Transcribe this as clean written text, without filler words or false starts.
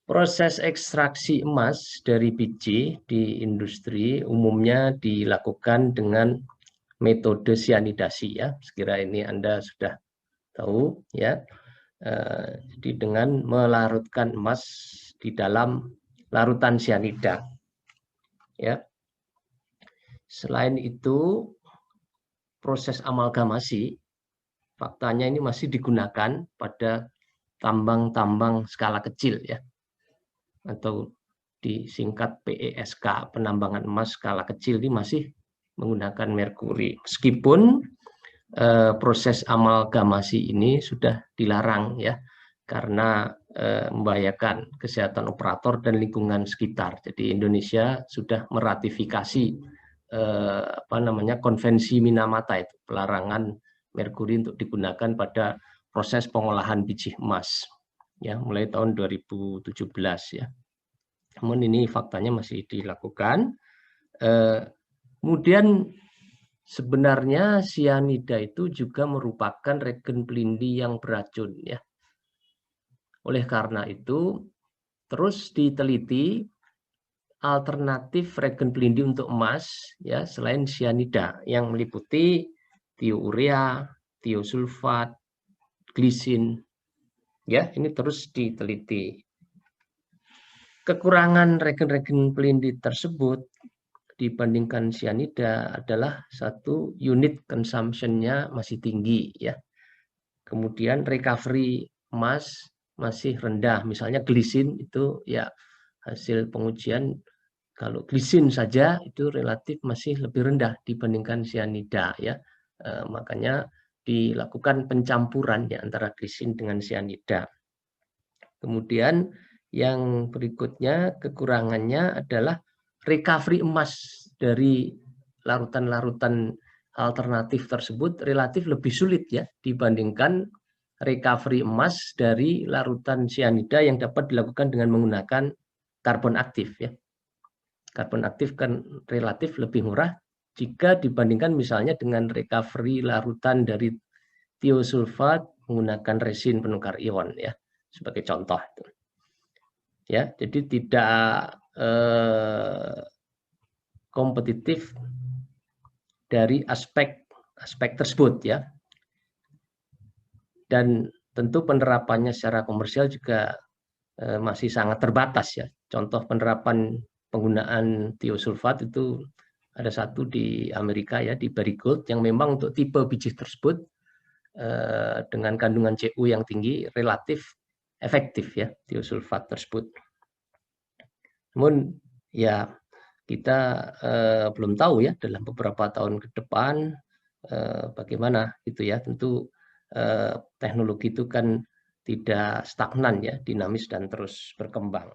Proses ekstraksi emas dari biji di industri umumnya dilakukan dengan metode sianidasi ya. Sekira ini Anda sudah tahu ya. Jadi dengan melarutkan emas di dalam larutan sianida. Ya. Selain itu, proses amalgamasi faktanya ini masih digunakan pada tambang-tambang skala kecil ya, atau disingkat PESK, penambangan emas skala kecil, ini masih menggunakan merkuri. Meskipun proses amalgamasi ini sudah dilarang ya, karena membahayakan kesehatan operator dan lingkungan sekitar. Jadi Indonesia sudah meratifikasi konvensi Minamata, itu pelarangan merkuri untuk digunakan pada proses pengolahan biji emas ya, mulai tahun 2017 ya. Namun ini faktanya masih dilakukan. Kemudian sebenarnya sianida itu juga merupakan regen pelindi yang beracun ya. Oleh karena itu terus diteliti alternatif regen pelindi untuk emas ya selain sianida yang meliputi tiourea, tiosulfat, glisin ya, ini terus diteliti. Kekurangan regen-regen pelindi tersebut dibandingkan sianida adalah satu, unit consumption-nya masih tinggi ya. Kemudian recovery emas masih rendah. Misalnya glisin itu ya hasil pengujian, kalau glisin saja itu relatif masih lebih rendah dibandingkan sianida ya. Makanya dilakukan pencampuran ya antara glisin dengan sianida. Kemudian yang berikutnya kekurangannya adalah recovery emas dari larutan-larutan alternatif tersebut relatif lebih sulit ya dibandingkan recovery emas dari larutan sianida yang dapat dilakukan dengan menggunakan karbon aktif ya. Karbon aktif kan relatif lebih murah jika dibandingkan misalnya dengan recovery larutan dari tiosulfat menggunakan resin penukar ion ya, sebagai contoh. Ya, jadi tidak kompetitif dari aspek tersebut ya. Dan tentu penerapannya secara komersial juga masih sangat terbatas ya. Contoh penerapan penggunaan tiosulfat itu ada satu di Amerika ya, di Barrick Gold, yang memang untuk tipe biji tersebut dengan kandungan Cu yang tinggi relatif efektif ya tiosulfat tersebut. Namun ya kita belum tahu ya dalam beberapa tahun ke depan bagaimana gitu ya. Tentu teknologi itu kan tidak stagnan ya, dinamis dan terus berkembang.